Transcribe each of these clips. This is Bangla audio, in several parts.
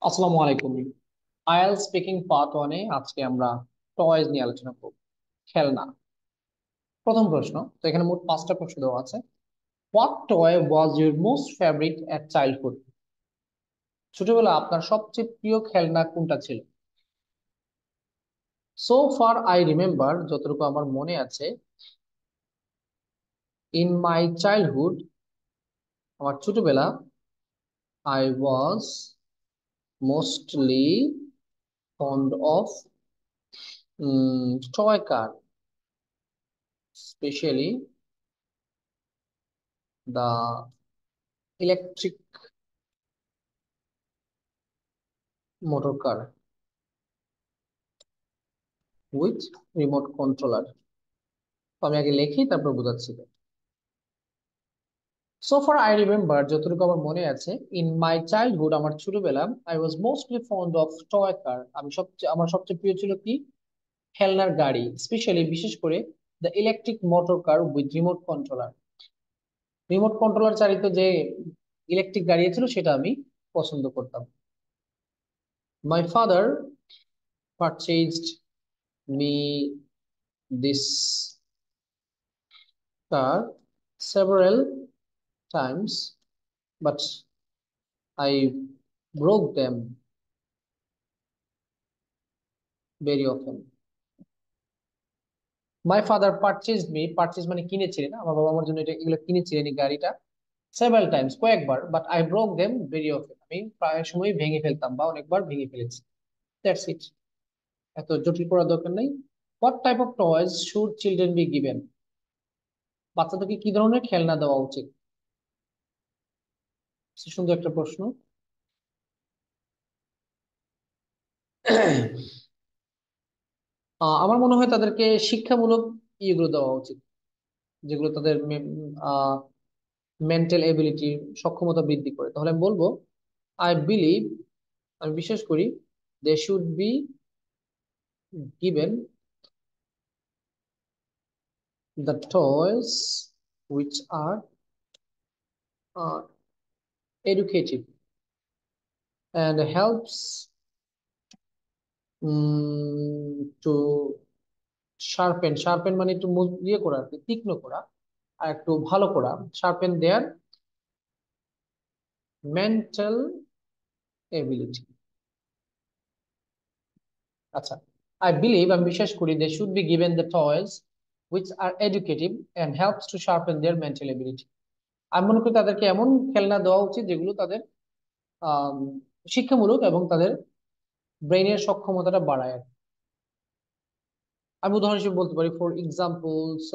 আসসালামু আলাইকুম। আইএলটিএস স্পিকিং পার্ট 1 এ আজকে আমরা টয়েজ নিয়ে আলোচনা করব। খেলনা। প্রথম প্রশ্ন। তো এখানে মোট 5টা প্রশ্ন দেওয়া আছে। What toy was your most favourite at childhood? ছোটবেলা আপনার সবচেয়ে প্রিয় খেলনা কোনটা ছিল? সো ফার আই রিমেম্বার, যতটুকু আমার মনে আছে, ইন মাই চাইল্ডহুড, আমার ছোটবেলা, I was mostly fond of toy car, specially the electric motor car with remote controller. তো আমি আগে লিখি, তারপর বোঝাচ্ছি। সো ফার আই রিমেম্বার, যতটুকু আমার মনে আছে, ইন মাই চাইল্ডহুড, আমার ছোটবেলা, I was mostly fond of toy car, আমার সবচেয়ে প্রিয় ছিল কি? খেলনার গাড়ি, স্পেশালি বিশেষ করে the electric motor car with remote controller. Remote controller চালিত যে ইলেকট্রিক গাড়ি ছিল সেটা আমি পছন্দ করতাম। My father purchased me this car several times, but I broke them very often. My father purchased me, purchase মানে কিনেছিলেন, আমার বাবা আমার জন্য এগুলো কিনেছিলেন, এই গাড়িটা, several times, কয়েকবার, but I broke them very often, আমি প্রায় সময় ভেঙে ফেলতাম বা অনেকবার ভেঙে ফেলেছি। That's it. এত জটিল করার দরকার নেই। What type of toys should children be given? বাচ্চাদেরকে কি ধরনের খেলনা দেওয়া উচিত? সুন্দর একটা প্রশ্ন। আমার মনে হয় তাদেরকে শিক্ষামূলক ইয়েগুলো দেওয়া উচিত, যেগুলো তাদের মেন্টাল এবিলিটি, সক্ষমতা বৃদ্ধি করে। তাহলে আমি বলবো, আই বিলিভ, আমি বিশ্বাস করি, they should be given the toys which are educative and helps to sharpen মানে একটু ইয়ে করা আর কি, তীক্ষ্ণ করা, আর একটু ভালো করা, sharpen their mental ability। আচ্ছা, আই বিলিভ, আমি বিশ্বাস করি, they should be given the toys which are educative and helps to sharpen their mental ability. আমি মনে করি তাদেরকে এমন খেলনা দেওয়া উচিত যেগুলো তাদের আম, শিক্ষামূলক এবং তাদের ব্রেইনের সক্ষমতাটা বাড়ায় আর কি। আমি উদাহরণ হিসেবে বলতে পারি, for examples,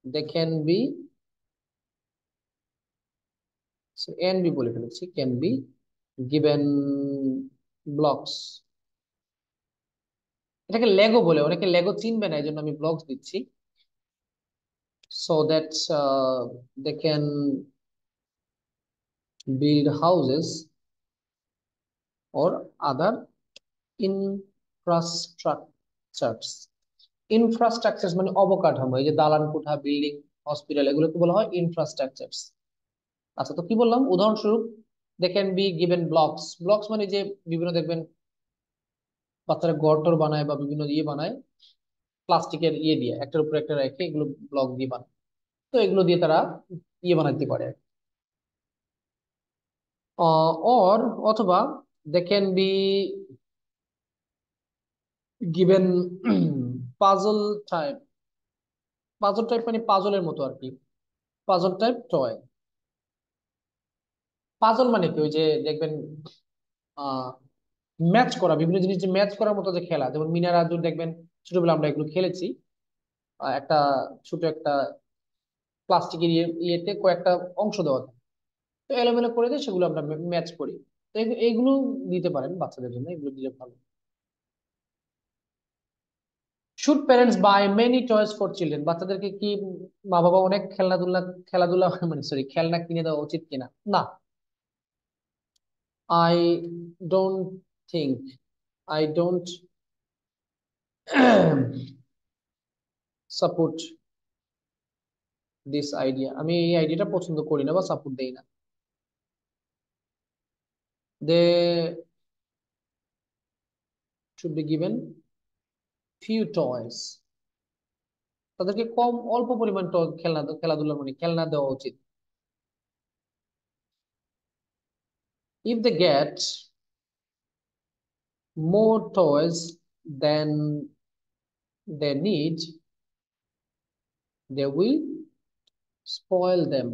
they can be, an be বলে ফেলেছি, ক্যান বি গিভেন ব্লকস। এটাকে লেগো বলে, অনেকে লেগো চিনবে না, এই জন্য আমি ব্লকস দিচ্ছি। So that they can build houses or other infrastructures। Infrastructure মানে অবকাঠামো, এই যে দালান কোঠা, বিল্ডিং, হসপিটাল, এগুলোকে বলা হয় ইনফ্রাস্ট্রাকচারস। আচ্ছা, তো কি বললাম? উদাহরণস্বরূপ, they can be given blocks. Blocks মানে যে বিভিন্ন দেখবেন বাচ্চারা গড়টর বানায় বা বিভিন্ন ইয়ে বানায় প্লাস্টিকের ইয়ে দিয়ে, একটার উপর একটা রেখে এগুলো ব্লক দিয়ে বানায়। তো এগুলো দিয়ে তারা ইয়ে বানাইতে পারে। অর অথবা they can be given puzzle type. Puzzle type মানে পাজলের মতো আর কি, পাজল টাইপ টয়। পাজল মানে কি, ওই যে দেখবেন আহ ম্যাচ করা, বিভিন্ন জিনিস যে ম্যাচ করার মতো যে খেলা, যেমন মিনা রাজুর দেখবেন ছোটবেলা আমরা এগুলো খেলেছি। একটা ছোট একটা প্লাস্টিকের ইয়েতে কয়েকটা অংশ দেওয়া থাকে, তো এলোমেলো করে দিয়ে সেগুলো আমরা ম্যাচ করি। তো এইগুলো দিতে পারেন বাচ্চাদের জন্য, এগুলো দিলে ভালো। Should parents buy many toys for children? বাচ্চাদেরকে কি মা বাবা অনেক খেলাধুলা মানে সরি খেলনা কিনে দেওয়া উচিত কিনা? না, I don't think, I don't support this idea. আমি এই আইডিয়াটা পছন্দ করি না বা সাপোর্ট দেই না। they should be given few toys, তাদেরকে কম অল্প পরিমাণ খেলাধুলার মানে খেলনা দেওয়া উচিত। if they get more toys than they need, they will spoil them.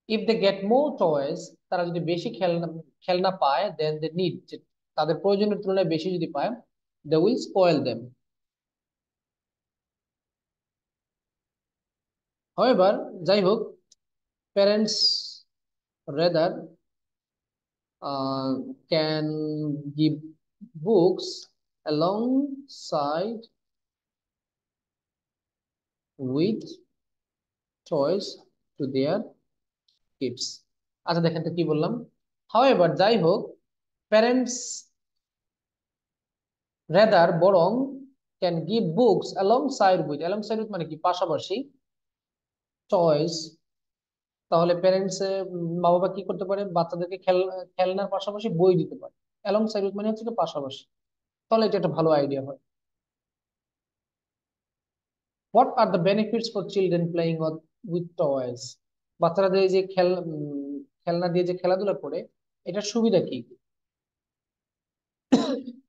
if they get more toys, তারা যদি বেশি খেলনা খেলনা পায়, then they need, তাদের প্রয়োজনের তুলনায় বেশি যদি পায়, they will spoil them. however, যাই হোক, parents rather can give books alongside with toys to their kids. আচ্ছা দেখেন তো কি বললাম। however, যাই হোক, parents rather বরং can give books alongside with মানে কি পাশাপাশি toys, তাহলে প্যারেন্টস মা বাবা কি করতে পারে, বাচ্চাদেরকে খেলনার পাশাপাশি বই দিতে পারে। alongside with মানে হচ্ছে কি পাশাপাশি, তাহলে এটা একটা ভালো আইডিয়া হয়। what are the benefits for children playing with toys? বাচ্চারা যে এই যে খেলনা দিয়ে যে খেলাধুলা করে, এটার সুবিধা কি?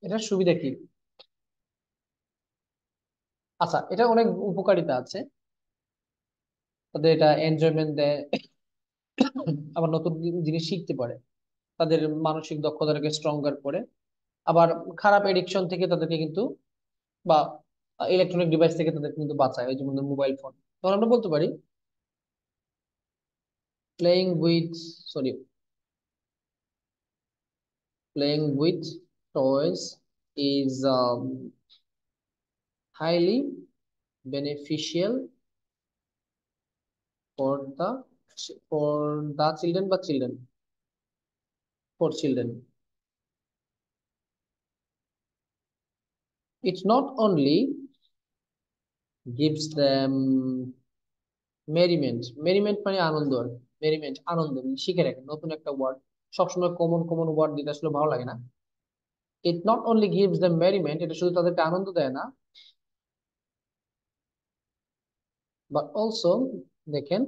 এটার সুবিধা কি? আচ্ছা, এটা অনেক উপকারিতা আছে। তাদের এটা এনজয়মেন্ট দেয়, আবার নতুন জিনিস শিখতে পারে, তাদের মানসিক দক্ষতাটাকে স্ট্রঙ্গার করে, আবার খারাপ এডিকশন থেকে তাদেরকে কিন্তু, বা ইলেকট্রনিক ডিভাইস থেকে তাদের কিন্তু বাঁচায়, ওই যেমন মোবাইল ফোন। তখন আমরা বলতে পারি playing with sorry playing with toys is highly beneficial for the children, but children. It not only gives them merriment মানে আনন্দ, মেরিমেন্ট আনন্দ, শিখে রাখেন নতুন একটা ওয়ার্ড। সবসময় কমন কমন ওয়ার্ড দিতে আসলে ভালো লাগে না। It not only gives the merriment, এটা শুধু তাদেরকে আনন্দ দেয় না, বাট অলসো দেখেন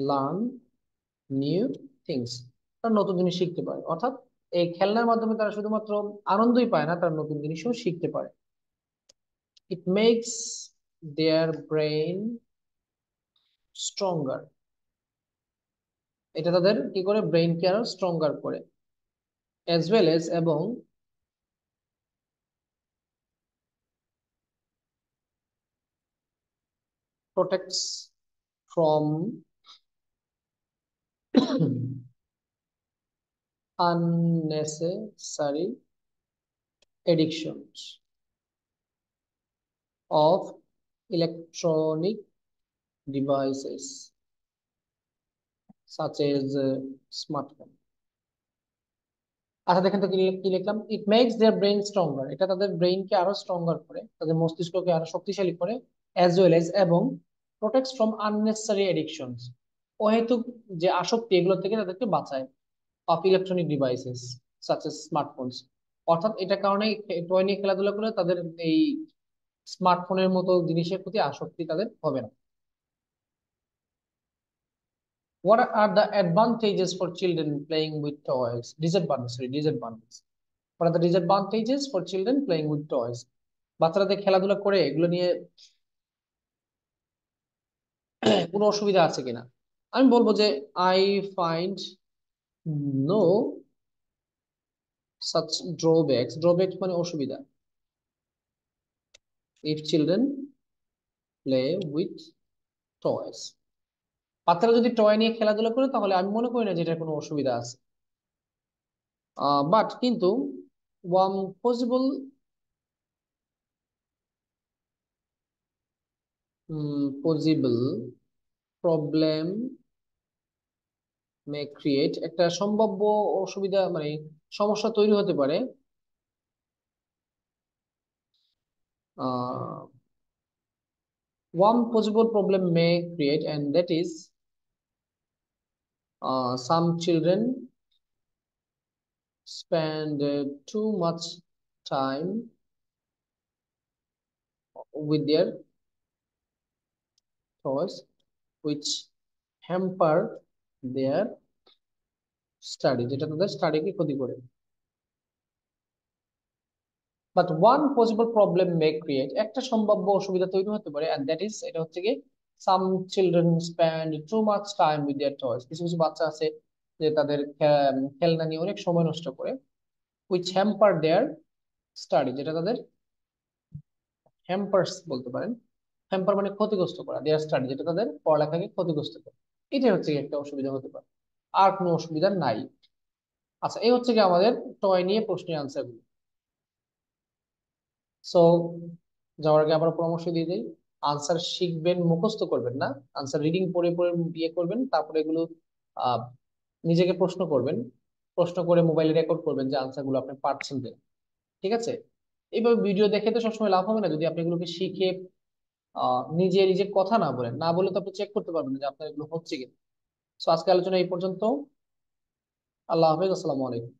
লার্ন নিউ থিংস, তারা নতুন জিনিস শিখতে পারে। অর্থাৎ এই খেলনার মাধ্যমে তারা শুধুমাত্র আনন্দই পায় না, তারা নতুন জিনিসও শিখতে পারে। It makes their brain stronger, এটা তাদের কি করে, ব্রেইনকে আরো স্ট্রঙ্গার করে। অ্যাজ ওয়েল এজ এবং protects from unnecessary addictions of electronic devices such as smartphone. আচ্ছা দেখেন তো কি লিখলাম, it makes their brain stronger, এটা তাদের ব্রেইনকে আরো স্ট্রঙ্গার করে, তাদের মস্তিষ্ককে আরো শক্তিশালী করে। অ্যাজ ওয়েল এজ এবং প্রোটেক্টস ফ্রম আননেসেসারি এডিকশনস, অহেতুক যে আসক্তি এগুলো থেকে তাদেরকে বাঁচায়। Of electronic devices such as smartphones, অর্থাৎ এটা কারণে টয় নিয়ে খেলাধুলা করে তাদের এই স্মার্টফোনের মতো জিনিসের প্রতি আসক্তি তাদের হবে না। What are the advantages for children playing with toys? Disadvantages. What are the disadvantages for children playing with toys? বাচ্চারা যে খেলাধুলা করে এগুলো নিয়ে কোনো অসুবিধা আছে কিনা? আমি বলবো যে I find no such drawbacks. Drawbacks মানে অসুবিধা। If children play with toys, বাচ্চারা যদি টয় নিয়ে খেলাধুলা করে তাহলে আমি মনে করি না যে এটার কোনো অসুবিধা আছে। বাট কিন্তু one possible possible problem may create, একটা সম্ভাব্য অসুবিধা মানে সমস্যা তৈরি হতে পারে। One possible problem may create, and that is Some children spend too much time with their toys, which hamper their study, যেটা তাদের স্টাডিকে ক্ষতি করে। But one possible problem May create, একটা সম্ভাব্য অসুবিধা তৈরি হতে পারে, এন্ড দ্যাট ইজ, এটা হচ্ছে কি, some children spend too much time with their toys, কিছু কিছু বাচ্চা আছে যে তাদের খেলনা নিয়ে অনেক সময় নষ্ট করে, উইচ হ্যাম্পার দেয়ার স্টাডি, যেটা তাদের হ্যাম্পার্স বলতে পারেন। হ্যাম্পার মানে ক্ষতিগ্রস্ত করা, দেয়ার স্টাডি, যেটা তাদের পড়ালেখাকে ক্ষতিগ্রস্ত করে। এটাই হচ্ছে কি একটা অসুবিধা হতে পারে, আর কোনো অসুবিধা নাই। আচ্ছা, এই হচ্ছে কি আমাদের টয় নিয়ে প্রশ্নের আনসার গুলো। সো যাওয়ার আগে আবার পরামর্শ দিয়ে দিই, আনসার শিখবেন, মুখস্থ করবেন না। আনসার রিডিং পড়ে পড়ে বিয়ে করবেন, তারপরে এগুলো আহ নিজেকে প্রশ্ন করবেন, প্রশ্ন করে মোবাইলে রেকর্ড করবেন যে আনসার গুলো আপনি পারছেন কিনা। ঠিক আছে? এইভাবে ভিডিও দেখে তো সবসময় লাভ হবে না, যদি আপনি এগুলোকে শিখে নিজে নিজে কথা না বলেন, না বলে তো আপনি চেক করতে পারবেন না যে আপনার এগুলো হচ্ছে কিনা। তো আজকে আলোচনা এই পর্যন্ত। আল্লাহ হাফেজ, আসসালামু আলাইকুম।